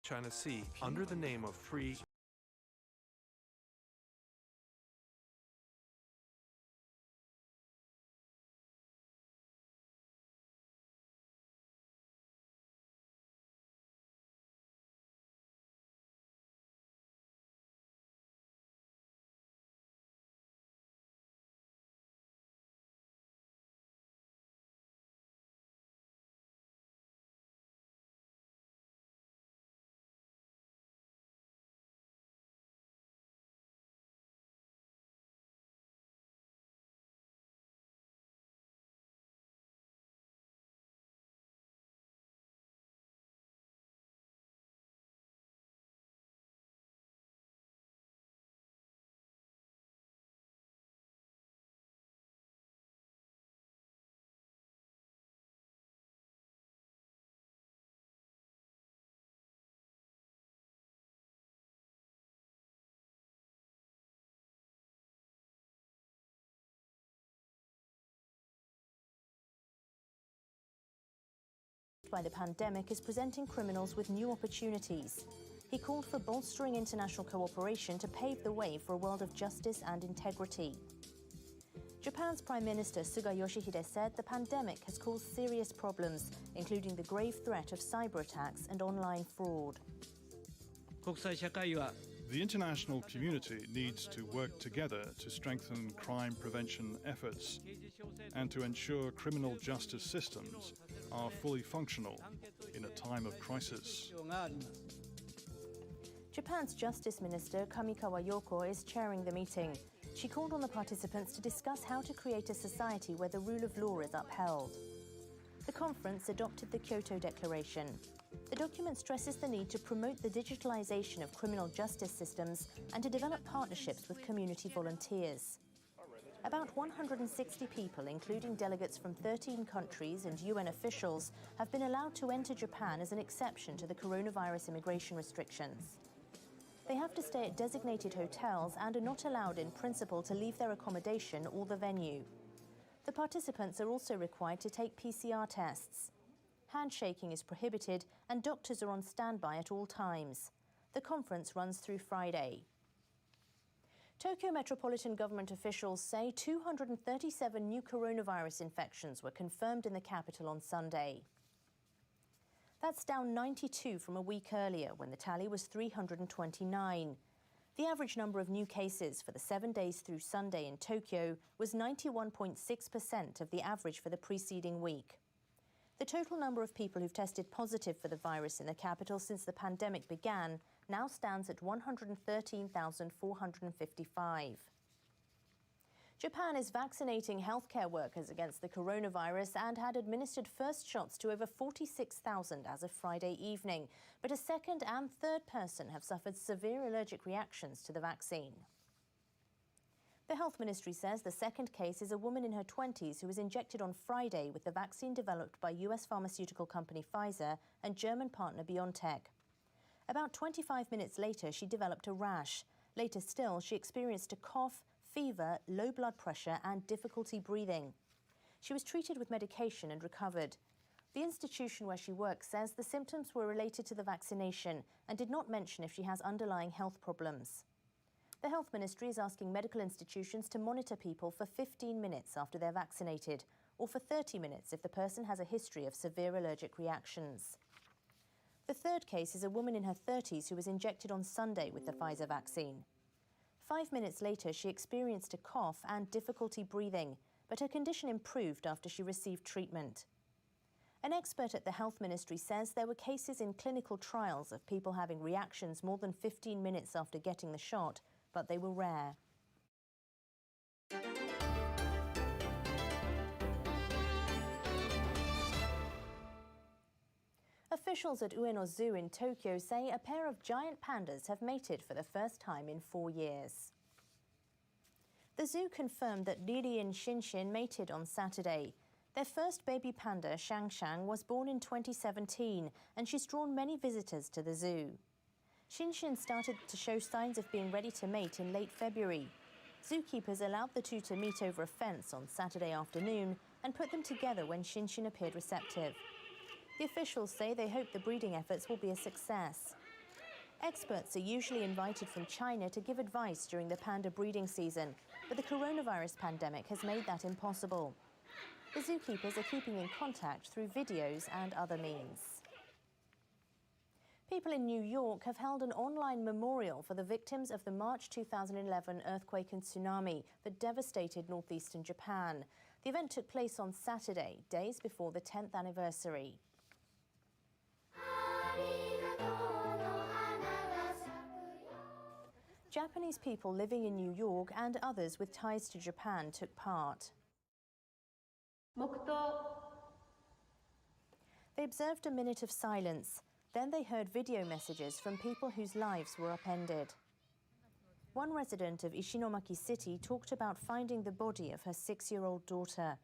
China Sea under the name of free by the pandemic is presenting criminals with new opportunities. He called for bolstering international cooperation to pave the way for a world of justice and integrity. Japan's Prime Minister Suga Yoshihide said the pandemic has caused serious problems, including the grave threat of cyber attacks and online fraud. The international community needs to work together to strengthen crime prevention efforts and to ensure criminal justice systems are fully functional in a time of crisis. Japan's Justice Minister Kamikawa Yoko is chairing the meeting. She called on the participants to discuss how to create a society where the rule of law is upheld. The conference adopted the Kyoto Declaration. The document stresses the need to promote the digitalization of criminal justice systems and to develop partnerships with community volunteers. About 160 people, including delegates from 13 countries and UN officials, have been allowed to enter Japan as an exception to the coronavirus immigration restrictions. They have to stay at designated hotels and are not allowed in principle to leave their accommodation or the venue. The participants are also required to take PCR tests. Handshaking is prohibited and doctors are on standby at all times. The conference runs through Friday. Tokyo Metropolitan Government officials say 237 new coronavirus infections were confirmed in the capital on Sunday. That's down 92 from a week earlier when the tally was 329. The average number of new cases for the 7 days through Sunday in Tokyo was 91.6% of the average for the preceding week. The total number of people who've tested positive for the virus in the capital since the pandemic began now stands at 113,455. Japan is vaccinating healthcare workers against the coronavirus and had administered first shots to over 46,000 as of Friday evening. But a second and third person have suffered severe allergic reactions to the vaccine. The health ministry says the second case is a woman in her 20s who was injected on Friday with the vaccine developed by US pharmaceutical company Pfizer and German partner BioNTech. About 25 minutes later, she developed a rash. Later still, she experienced a cough, fever, low blood pressure and difficulty breathing. She was treated with medication and recovered. The institution where she works says the symptoms were related to the vaccination and did not mention if she has underlying health problems. The health ministry is asking medical institutions to monitor people for 15 minutes after they're vaccinated, or for 30 minutes if the person has a history of severe allergic reactions. The third case is a woman in her 30s who was injected on Sunday with the Pfizer vaccine. 5 minutes later, she experienced a cough and difficulty breathing, but her condition improved after she received treatment. An expert at the health ministry says there were cases in clinical trials of people having reactions more than 15 minutes after getting the shot, but they were rare. Officials at Ueno Zoo in Tokyo say a pair of giant pandas have mated for the first time in 4 years. The zoo confirmed that Riri and Shinshin mated on Saturday. Their first baby panda, Shang Shang, was born in 2017, and she's drawn many visitors to the zoo. Shinshin started to show signs of being ready to mate in late February. Zookeepers allowed the two to meet over a fence on Saturday afternoon and put them together when Shinshin appeared receptive. The officials say they hope the breeding efforts will be a success. Experts are usually invited from China to give advice during the panda breeding season, but the coronavirus pandemic has made that impossible. The zookeepers are keeping in contact through videos and other means. People in New York have held an online memorial for the victims of the March 2011 earthquake and tsunami that devastated northeastern Japan. The event took place on Saturday, days before the 10th anniversary. Japanese people living in New York and others with ties to Japan took part. They observed a minute of silence. Then they heard video messages from people whose lives were upended. One resident of Ishinomaki City talked about finding the body of her 6-year-old daughter.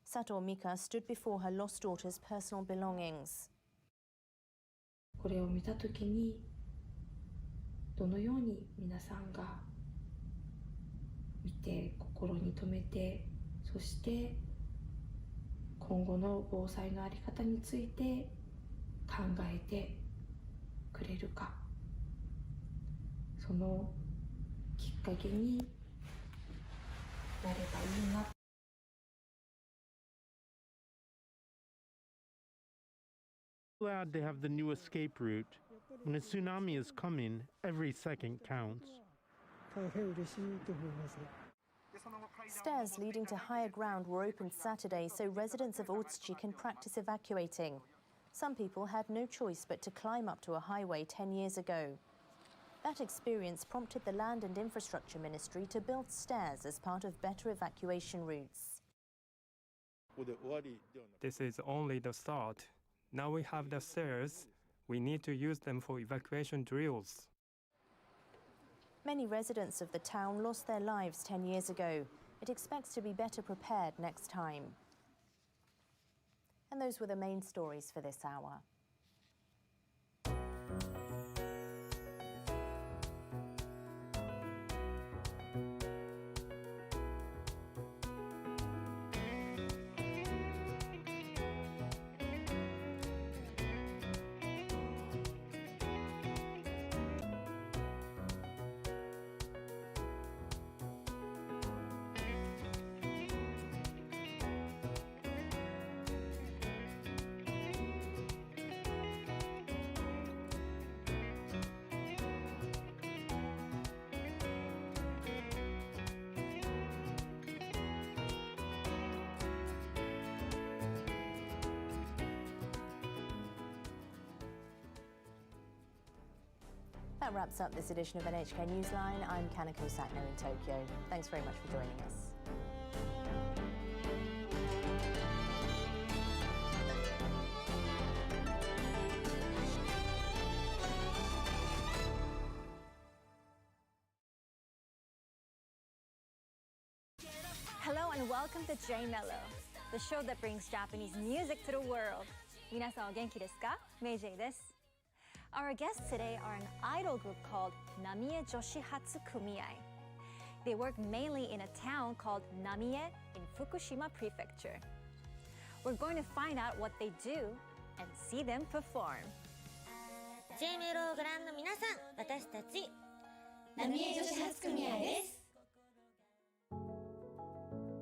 Sato Mika stood before her lost daughter's personal belongings. これを見たときにどのように皆さんが見て心に留めて、そして今後の防災の在り方について考えてくれるか、そのきっかけになればいいな。Glad they have the new escape route. When a tsunami is coming, every second counts. Stairs leading to higher ground were opened Saturday so residents of Otsuchi can practice evacuating. Some people had no choice but to climb up to a highway 10 years ago. That experience prompted the Land and Infrastructure Ministry to build stairs as part of better evacuation routes. This is only the start. Now we have the stairs. We need to use them for evacuation drills. Many residents of the town lost their lives 10 years ago. It expects to be better prepared next time. And those were the main stories for this hour. That wraps up this edition of NHK Newsline. I'm Kanako Sakno in Tokyo. Thanks very much for joining us. Hello and welcome to J Mellow, the show that brings Japanese music to the world. 皆さんお元気ですか? Meiji desu. Our guests today are an idol group called Namie Joshihatsu Kumiai. They work mainly in a town called Namie in Fukushima Prefecture. We're going to find out what they do and see them perform. J メロをご覧の皆さん、私たちNamie Joshihatsu Kumiai です。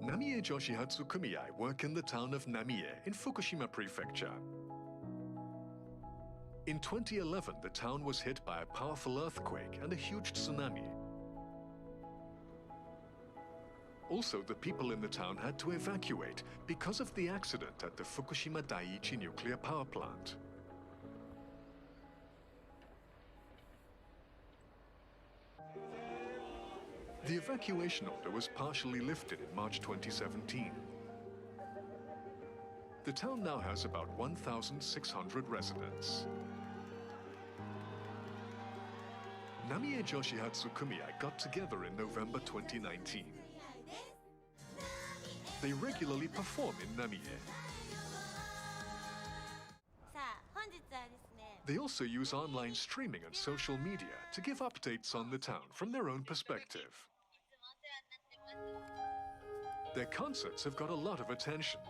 Namie Joshihatsu Kumiai work in the town of Namie in Fukushima Prefecture. In 2011, the town was hit by a powerful earthquake and a huge tsunami. Also, the people in the town had to evacuate because of the accident at the Fukushima Daiichi nuclear power plant. The evacuation order was partially lifted in March 2017. The town now has about 1,600 residents. Namie Joshihatsu Kumiai got together in November 2019. They regularly perform in Namie. さあ、本日はですね、 They also use online streaming and social media to give updates on the town from their own perspective. Their concerts have got a lot of attention.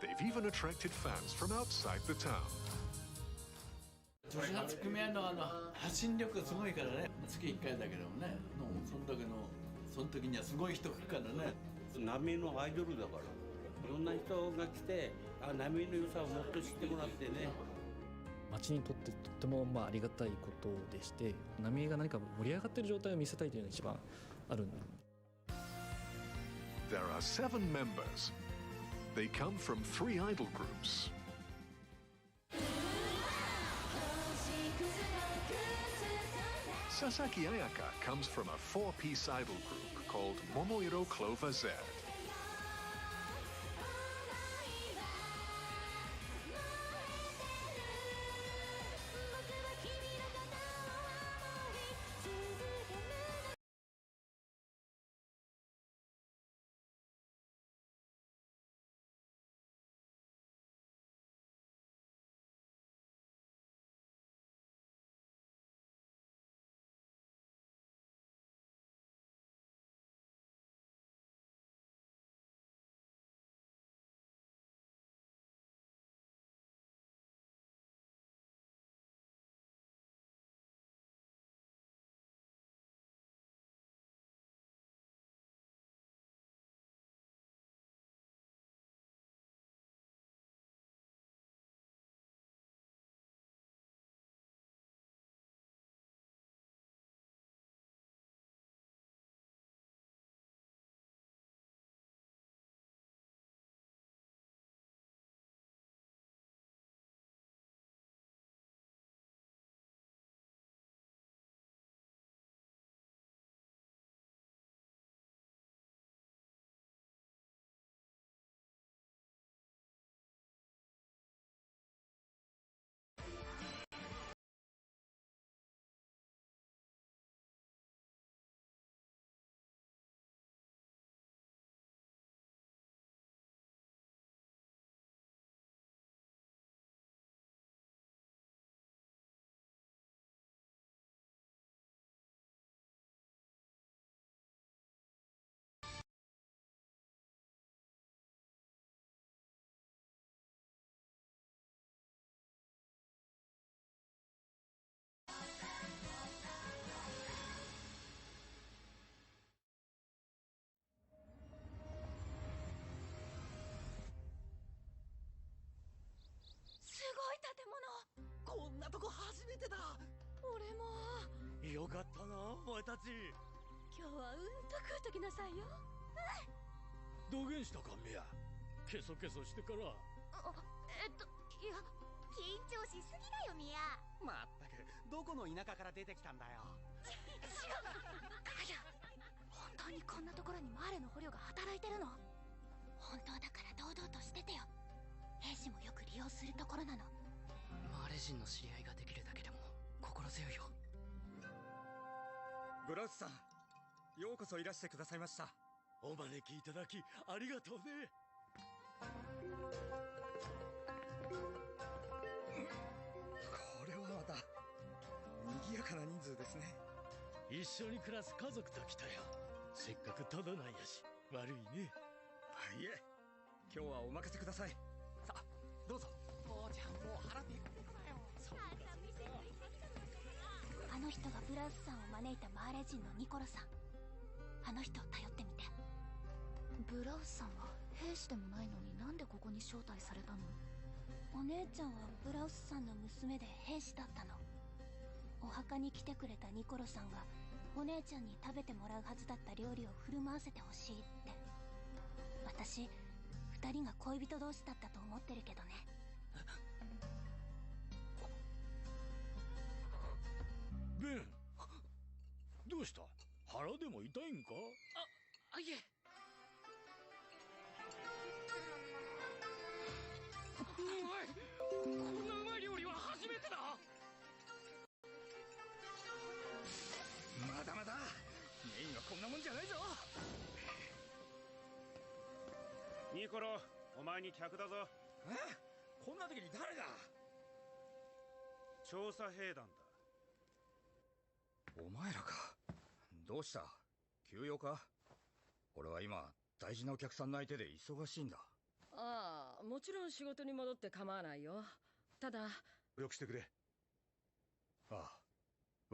They've even attracted fans from outside the town. 女子発組合の発信力がすごいからね。月1回だけどもね、その時にはすごい人来るからね。波のアイドルだから、いろんな人が来て、波の良さをもっと知ってもらってね。町にとってとってもありがたいことでして、波が何か盛り上がっている状態を見せたいというのが一番あるんで。There are 7 members. They come from 3 idol groups. Sasaki Ayaka comes from a 4-piece idol group called Momoiro Clover Z.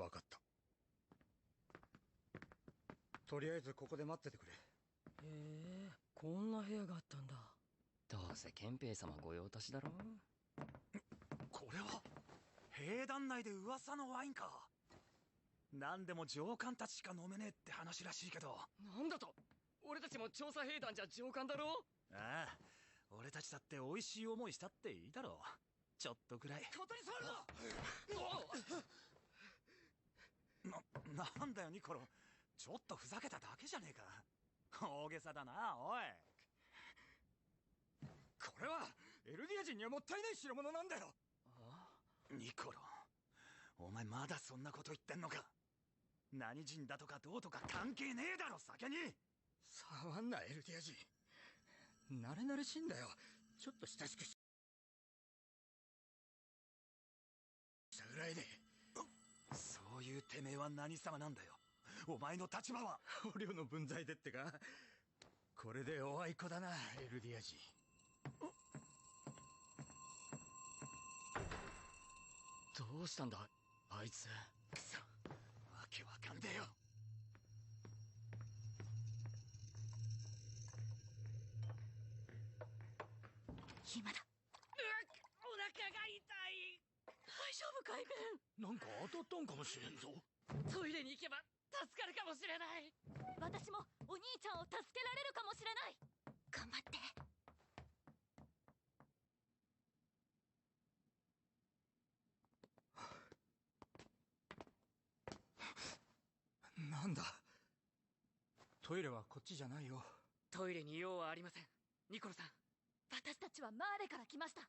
分かった。とりあえずここで待っててくれ。へえ、こんな部屋があったんだ。どうせ憲兵様御用達だろ。これは兵団内で噂のワインか。何でも上官たちしか飲めねえって話らしいけど。なんだと、俺たちも調査兵団じゃ上官だろ。ああ、俺たちだって美味しい思いしたっていいだろう。ちょっとくらい。勝手に触るな。なんだよニコロ、ちょっとふざけただけじゃねえか。大げさだな、おい。これはエルディア人にはもったいない代物なんだよ。ニコロ、お前まだそんなこと言ってんのか。何人だとかどうとか関係ねえだろ、酒に。触んな、エルディア人。慣れ慣れしいんだよ。ちょっと親しくしたぐらいで。そういうてめえは何様なんだよ。お前の立場は。捕虜の分際でってか。これでおあいこだな、エルディア人。どうしたんだあいつ。くそ、わけわかんねえよ。暇だ。お腹が痛い。大丈夫かい、ベン。なんか当たったんかもしれんぞ。トイレに行けば助かるかもしれない。私もお兄ちゃんを助けられるかもしれない。頑張って。なんだ。トイレはこっちじゃないよ。トイレに用はありません。ニコロさん。私たちはマーレから来ました。